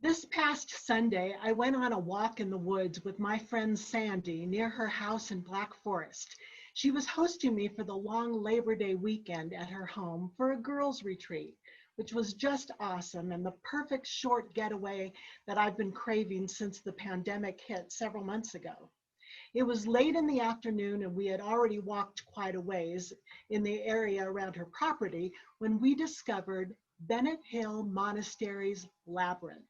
This past Sunday, I went on a walk in the woods with my friend Sandy near her house in Black Forest. She was hosting me for the long Labor Day weekend at her home for a girls' retreat, which was just awesome and the perfect short getaway that I've been craving since the pandemic hit several months ago. It was late in the afternoon and we had already walked quite a ways in the area around her property when we discovered Bennett Hill Monastery's Labyrinth.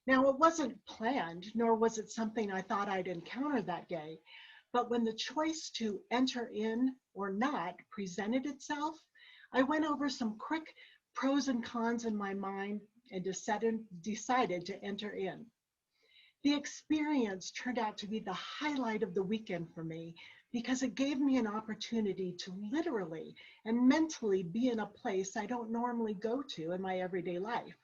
Now, it wasn't planned, nor was it something I thought I'd encounter that day, but when the choice to enter in or not presented itself, I went over some quick pros and cons in my mind and decided to enter in. The experience turned out to be the highlight of the weekend for me because it gave me an opportunity to literally and mentally be in a place I don't normally go to in my everyday life.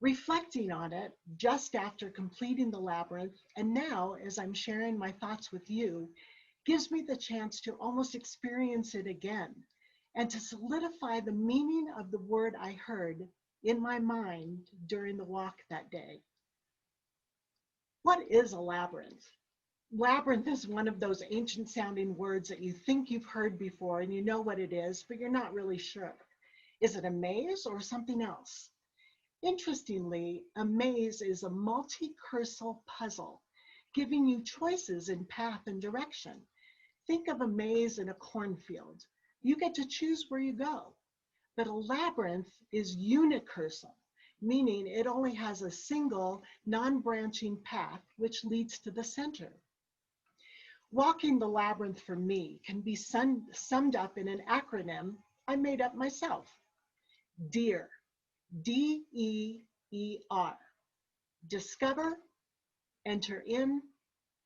Reflecting on it just after completing the labyrinth, and now as I'm sharing my thoughts with you, gives me the chance to almost experience it again and to solidify the meaning of the word I heard in my mind during the walk that day. What is a labyrinth? Labyrinth is one of those ancient sounding words that you think you've heard before and you know what it is, but you're not really sure. Is it a maze or something else? Interestingly, a maze is a multi-cursal puzzle, giving you choices in path and direction. Think of a maze in a cornfield. You get to choose where you go. But a labyrinth is unicursal, meaning it only has a single non-branching path which leads to the center. Walking the labyrinth for me can be summed up in an acronym I made up myself. DEAR, DEER. Discover, enter in,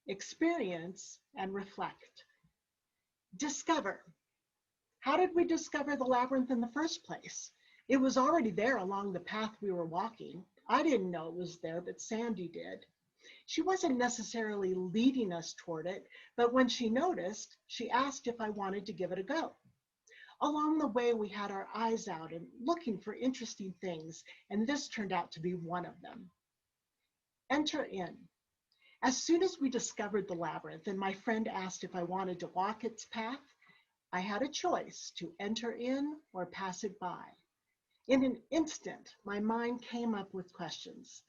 experience, and reflect. Discover. How did we discover the labyrinth in the first place? It was already there along the path we were walking. I didn't know it was there, but Sandy did. She wasn't necessarily leading us toward it, but when she noticed, she asked if I wanted to give it a go. Along the way, we had our eyes out and looking for interesting things, and this turned out to be one of them. Enter in. As soon as we discovered the labyrinth and my friend asked if I wanted to walk its path, I had a choice to enter in or pass it by. In an instant, my mind came up with questions.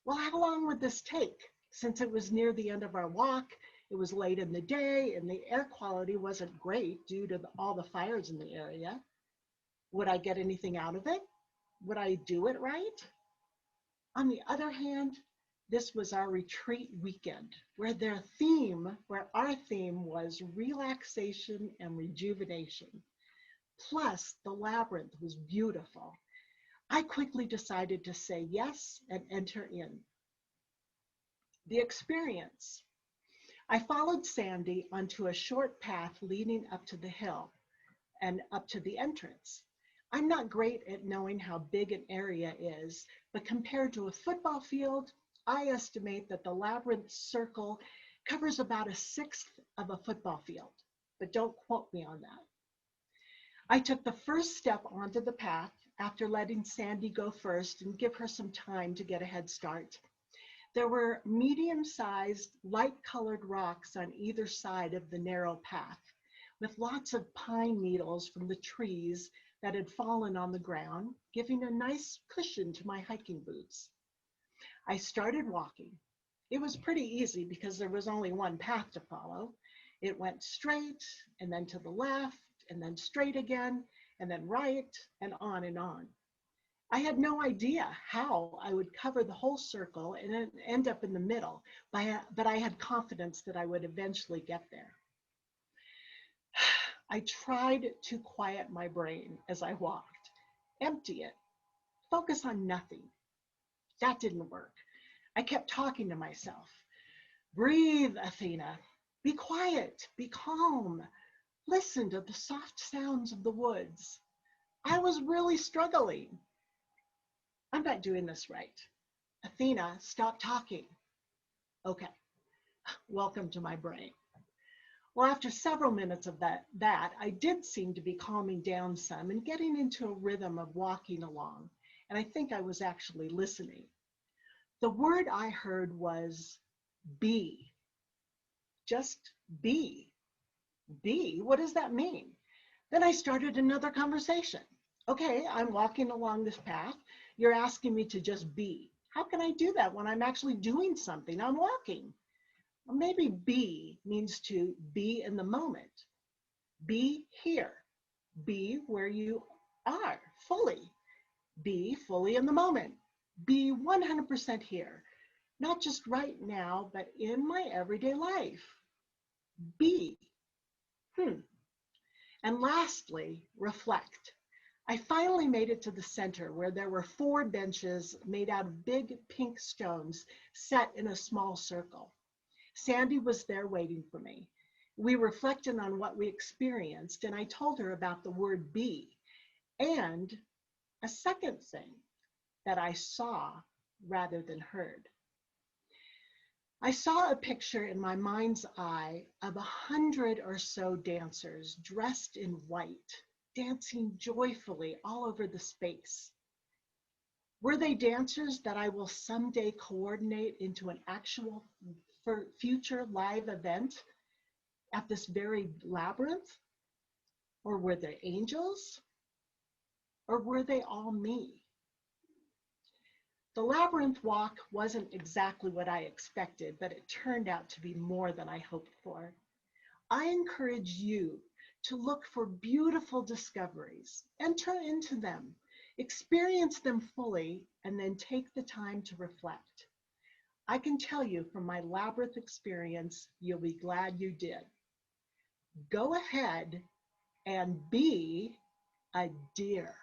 Well, how long would this take? Since it was near the end of our walk, it was late in the day, and the air quality wasn't great due to all the fires in the area. Would I get anything out of it? Would I do it right? On the other hand, this was our retreat weekend, where our theme was relaxation and rejuvenation. Plus, the labyrinth was beautiful. I quickly decided to say yes and enter in. The experience. I followed Sandy onto a short path leading up to the hill and up to the entrance. I'm not great at knowing how big an area is, but compared to a football field, I estimate that the labyrinth circle covers about a sixth of a football field, but don't quote me on that. I took the first step onto the path after letting Sandy go first and give her some time to get a head start. There were medium-sized, light-colored rocks on either side of the narrow path, with lots of pine needles from the trees that had fallen on the ground, giving a nice cushion to my hiking boots. I started walking. It was pretty easy because there was only one path to follow. It went straight and then to the left and then straight again and then right and on and on. I had no idea how I would cover the whole circle and then end up in the middle, but I had confidence that I would eventually get there. I tried to quiet my brain as I walked, empty it, focus on nothing. That didn't work. I kept talking to myself. Breathe, Athena. Be quiet, be calm. Listen to the soft sounds of the woods. I was really struggling. I'm not doing this right. Athena, stop talking. Okay, welcome to my brain. Well, after several minutes of that, I did seem to be calming down some and getting into a rhythm of walking along. And I think I was actually listening. The word I heard was be. Just be. Be? What does that mean? Then I started another conversation. Okay, I'm walking along this path. You're asking me to just be. How can I do that when I'm actually doing something? I'm walking. Or maybe be means to be in the moment. Be here. Be where you are fully. Be fully in the moment. Be 100% here. Not just right now, but in my everyday life. Be. And lastly, reflect. I finally made it to the center where there were 4 benches made out of big pink stones set in a small circle. Sandy was there waiting for me. We reflected on what we experienced, and I told her about the word be and a second thing that I saw rather than heard. I saw a picture in my mind's eye of 100 or so dancers dressed in white, dancing joyfully all over the space. Were they dancers that I will someday coordinate into an actual future live event at this very labyrinth? Or were they angels? Or were they all me? The labyrinth walk wasn't exactly what I expected, but it turned out to be more than I hoped for. I encourage you to look for beautiful discoveries, enter into them, experience them fully, and then take the time to reflect. I can tell you from my labyrinth experience, you'll be glad you did. Go ahead and be a deer.